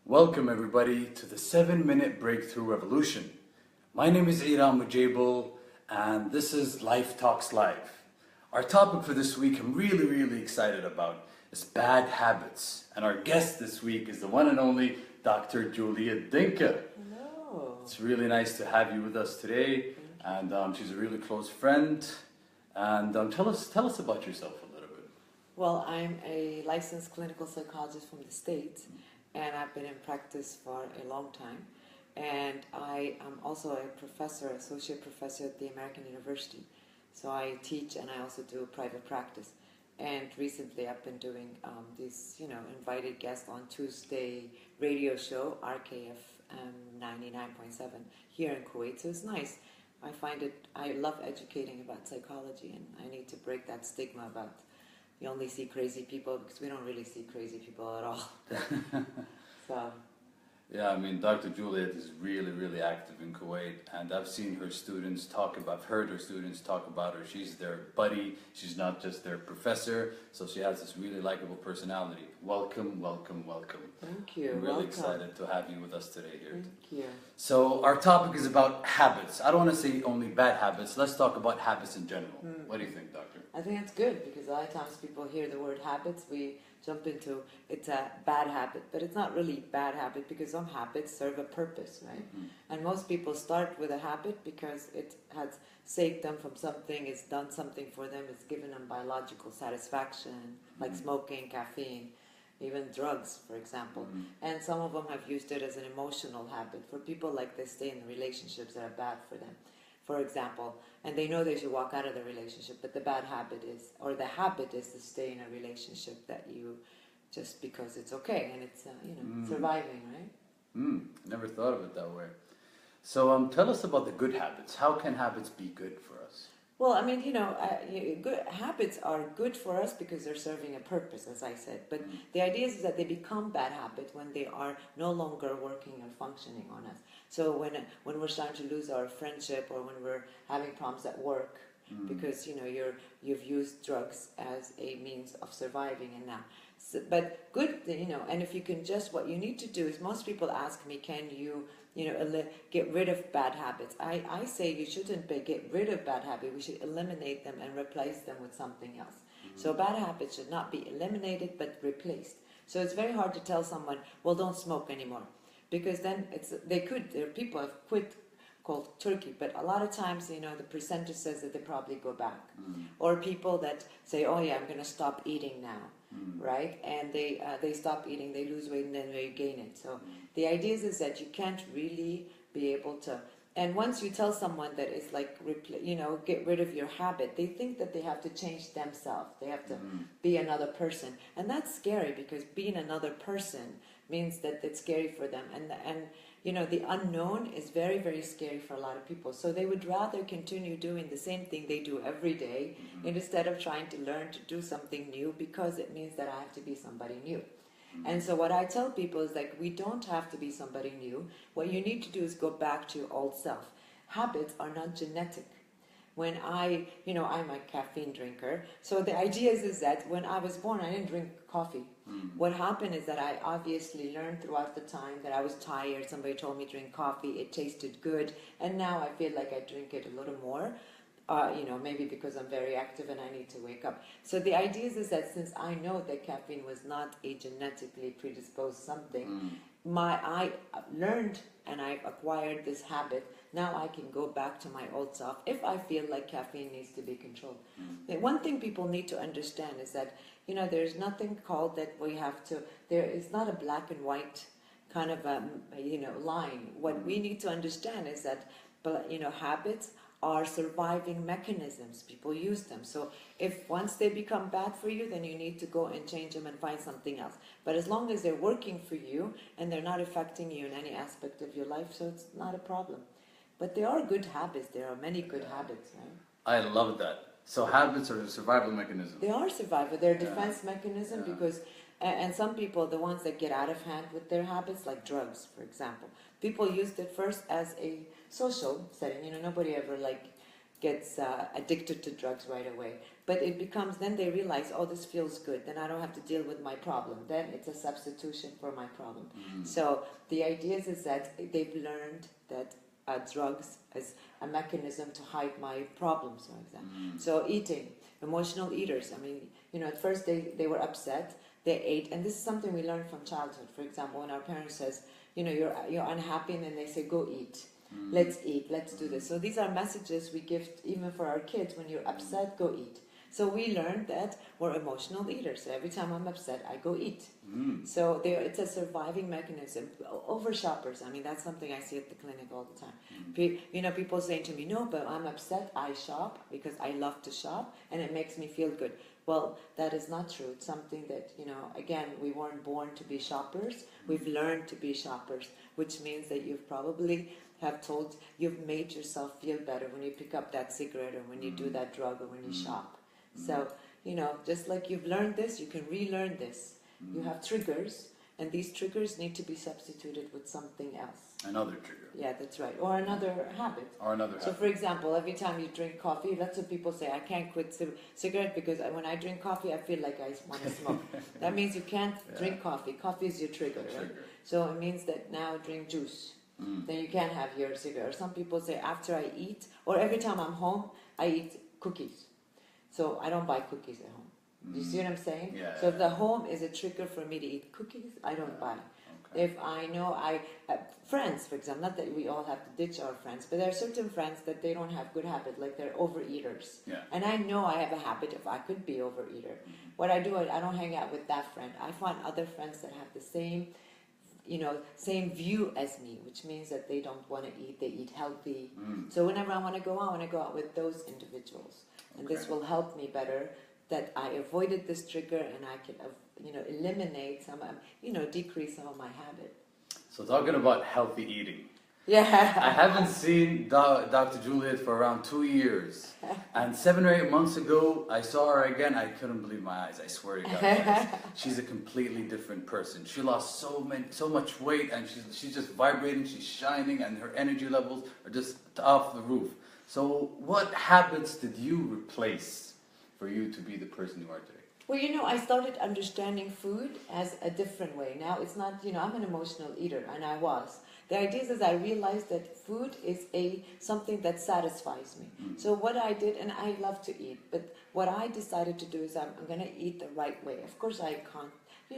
Welcome everybody to the 7-Minute Breakthrough Revolution. My name is Almujaibel and this is Life Talks Live. Our topic for this week I'm really excited about is bad habits. And our guest this week is the one and only Dr. Juliet Dinkha. Hello. It's really nice to have you with us today, and she's a really close friend. And tell us about yourself a little bit. Well, I'm a licensed clinical psychologist from the States, and I've been in practice for a long time. And I am also a professor, associate professor at the American University. So I teach and I also do private practice. And recently I've been doing these, invited guests on Tuesday radio show, RKF 99.7 here in Kuwait. So it's nice. I love educating about psychology, and I need to break that stigma about you only see crazy people, because we don't really see crazy people at all. So. Yeah, I mean, Dr. Juliet is really active in Kuwait, and I've seen her students I've heard her students talk about her. She's their buddy, she's not just their professor, so she has this really likable personality. Welcome. Thank you. I'm really Welcome. excited to have you with us today here. Thank you. So our topic is about habits. I don't want to say only bad habits, let's talk about habits in general. What do you think, Doctor? I think it's good, because a lot of times people hear the word habits, we jump into it's a bad habit, but it's not really bad habit, because some habits serve a purpose, right? And most people start with a habit because it has saved them from something, it's done something for them, it's given them biological satisfaction, like smoking, caffeine, even drugs, for example. And some of them have used it as an emotional habit. For people, like, they stay in relationships that are bad for them, for example, and they know they should walk out of the relationship, but the habit is to stay in a relationship that you, just because it's okay, and it's, surviving, right? Never thought of it that way. So tell us about the good habits. How can habits be good for us? Well, I mean, good habits are good for us because they're serving a purpose, as I said. But the idea is that they become bad habits when they are no longer working or functioning on us. So when we're starting to lose our friendship, or when we're having problems at work, because you've used drugs as a means of surviving, and now. So, but good, and if you can what you need to do is, most people ask me, can you, get rid of bad habits? I say you shouldn't get rid of bad habits, we should eliminate them and replace them with something else. So bad habits should not be eliminated, but replaced. So it's very hard to tell someone, well, don't smoke anymore, because then there are people who have quit cold turkey, but a lot of times, the percentage says that they probably go back. Or people that say, oh yeah, I'm going to stop eating now, right? And they stop eating, they lose weight, and then they gain it. So the idea is that you can't really be able to, and once you tell someone that it's like, get rid of your habit, they think that they have to change themselves. They have to be another person. And that's scary, because being another person means that it's scary for them. And the unknown is very scary for a lot of people. So they would rather continue doing the same thing they do every day, instead of trying to learn to do something new, because it means that I have to be somebody new. And so what I tell people is, like, we don't have to be somebody new. What you need to do is go back to your old self. Habits are not genetic. When I'm a caffeine drinker. So the idea is that when I was born, I didn't drink coffee. What happened is that I obviously learned throughout the time that I was tired. Somebody told me to drink coffee. It tasted good. And now I feel like I drink it a little more. Maybe because I'm very active and I need to wake up. So the idea is that since I know that caffeine was not a genetically predisposed something, I learned and I've acquired this habit. Now I can go back to my old self if I feel like caffeine needs to be controlled. The one thing people need to understand is that, there's nothing called that we have to, there is not a black and white kind of, line. What we need to understand is that, habits are surviving mechanisms. People use them. So if once they become bad for you, then you need to go and change them and find something else. But as long as they're working for you and they're not affecting you in any aspect of your life, so it's not a problem. But there are good habits. There are many good habits, right? I love that. So habits are a survival mechanism. They are survival. They're a defense mechanism, because, and some people, the ones that get out of hand with their habits, like drugs, for example, people used it first as a social setting. Nobody ever gets addicted to drugs right away. But it becomes, then they realize, oh, this feels good. Then I don't have to deal with my problem. Then it's a substitution for my problem. So the idea is that they've learned that drugs as a mechanism to hide my problems, for example. So eating, emotional eaters. I mean, at first they were upset, they ate, and this is something we learned from childhood. For example, when our parents says, you're unhappy, and then they say, go eat. Let's eat, let's do this. So these are messages we give even for our kids. When you're upset, go eat. So we learned that we're emotional eaters. So every time I'm upset, I go eat. So it's a surviving mechanism. Over shoppers, I mean, that's something I see at the clinic all the time. People saying to me, no, but I'm upset, I shop because I love to shop and it makes me feel good. Well, that is not true. It's something that, again, we weren't born to be shoppers. We've learned to be shoppers, which means that you've made yourself feel better when you pick up that cigarette or when you do that drug or when you shop. So, just like you've learned this, you can relearn this. You have triggers, and these triggers need to be substituted with something else. Another trigger. Yeah, that's right. Or another habit. So, for example, every time you drink coffee, lots of people say, I can't quit cigarette because when I drink coffee, I feel like I want to smoke. That means you can't drink coffee. Coffee is your trigger, right? So it means that now drink juice. Then you can't have your cigarette. Or some people say, after I eat, or every time I'm home, I eat cookies. So I don't buy cookies at home. Do you see what I'm saying? Yeah. So if the home is a trigger for me to eat cookies, I don't buy. Okay. If I know friends, for example, not that we all have to ditch our friends, but there are certain friends that they don't have good habit, like they're overeaters. Yeah. And I know I have a habit if I could be overeater. What I do, I don't hang out with that friend. I find other friends that have the same view as me, which means that they don't want to eat, they eat healthy. So whenever I want to go out with those individuals. And this will help me better, that I avoided this trigger and I can, eliminate some, decrease some of my habit. So talking about healthy eating. Yeah. I haven't seen Dr. Juliet for around 2 years. And 7 or 8 months ago, I saw her again. I couldn't believe my eyes. I swear to God, guys. She's a completely different person. She lost so much weight, and she's just vibrating. She's shining, and her energy levels are just off the roof. So what habits did you replace for you to be the person you are today? Well, I started understanding food as a different way. Now it's not, I'm an emotional eater, and I was. The idea is I realized that food is something that satisfies me. So what I did, and I love to eat, but what I decided to do is I'm going to eat the right way. Of course, I can't,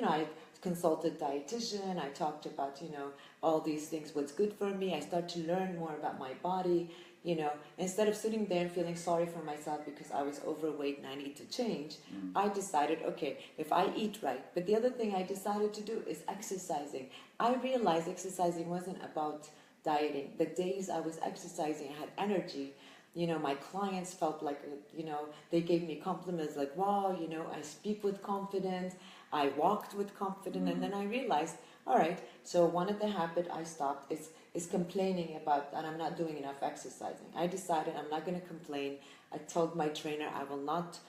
I consulted dietitian, I talked about, all these things, what's good for me. I started to learn more about my body. Instead of sitting there and feeling sorry for myself because I was overweight and I need to change, I decided, okay, if I eat right. But the other thing I decided to do is exercising. I realized exercising wasn't about dieting. The days I was exercising, I had energy. My clients felt like, they gave me compliments like, wow, I speak with confidence, I walked with confidence, and then I realized, all right, so one of the habits I stopped is complaining about that I'm not doing enough exercising. I decided I'm not going to complain. I told my trainer I will not,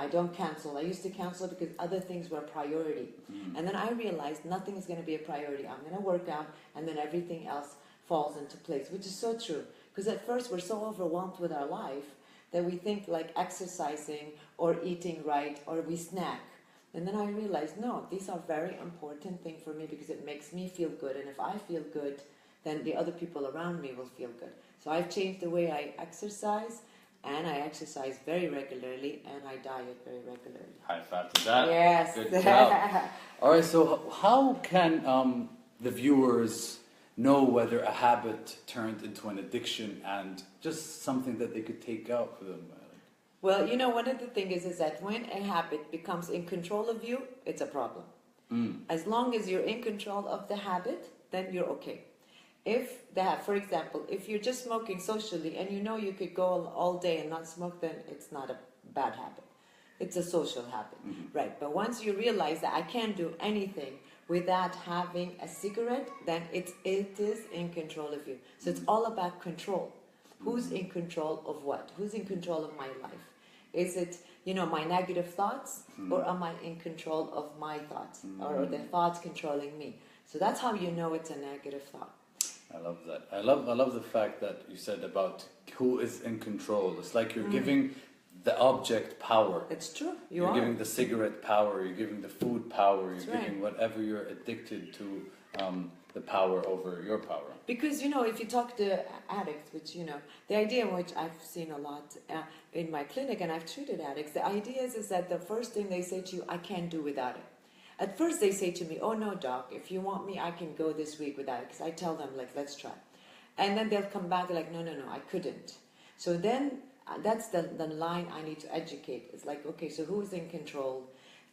I don't cancel. I used to cancel because other things were a priority. And then I realized nothing is going to be a priority. I'm going to work out, and then everything else falls into place, which is so true. Because at first we're so overwhelmed with our life that we think like exercising or eating right or we snack. And then I realized, no, these are very important things for me because it makes me feel good. And if I feel good, then the other people around me will feel good. So I've changed the way I exercise, and I exercise very regularly, and I diet very regularly. High five to that. Yes. Good job. All right, so how can the viewers know whether a habit turned into an addiction and just something that they could take out for them? Well, one of the things is that when a habit becomes in control of you, it's a problem. As long as you're in control of the habit, then you're okay. For example, if you're just smoking socially and you could go all day and not smoke, then it's not a bad habit. It's a social habit, right? But once you realize that I can't do anything without having a cigarette, then it is in control of you. So it's all about control. Who's in control of what? Who's in control of my life? Is it, my negative thoughts, or am I in control of my thoughts, or are the thoughts controlling me? So that's how you know it's a negative thought. I love that. I love the fact that you said about who is in control. It's like you're giving the object power. It's true. You're giving the cigarette power. You're giving the food power. You're That's giving whatever you're addicted to, the power over your power. Because, you know, if you talk to addicts, which, you know, the idea which I've seen a lot in my clinic, and I've treated addicts, the idea is that the first thing they say to you, I can't do without it. At first they say to me, oh no, doc, if you want me, I can go this week without it. Because I tell them, like, let's try. And then they'll come back like, no, I couldn't. So then that's the line I need to educate. It's like, okay, so who's in control?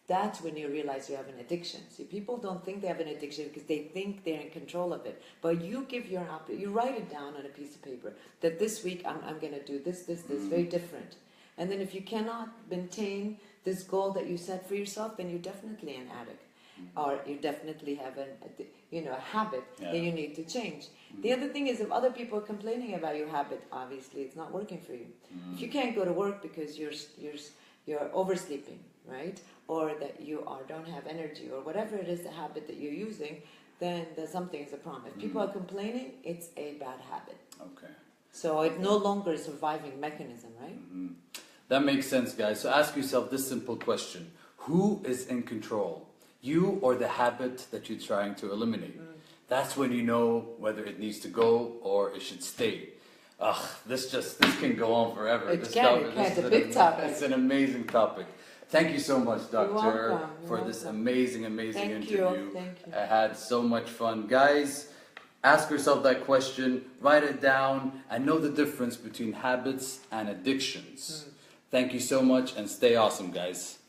That's when you realize you have an addiction. See, people don't think they have an addiction because they think they're in control of it. But you give your you write it down on a piece of paper that this week I'm going to do this, very different. And then if you cannot maintain this goal that you set for yourself, then you're definitely an addict. Or you definitely have a habit that you need to change. The other thing is, if other people are complaining about your habit, obviously it's not working for you. If you can't go to work because you're oversleeping, right? Or that you don't have energy, or whatever it is, the habit that you're using, then something is a problem. If people are complaining, it's a bad habit. Okay. So it's no longer a surviving mechanism, right? That makes sense, guys. So ask yourself this simple question. Who is in control? You or the habit that you're trying to eliminate? That's when you know whether it needs to go or it should stay. This can go on forever. It's a big topic. It's an amazing topic. Thank you so much, Doctor, for this welcome. amazing interview. Thank you. I had so much fun. Guys, ask yourself that question, write it down, and know the difference between habits and addictions. Thank you so much, and stay awesome, guys.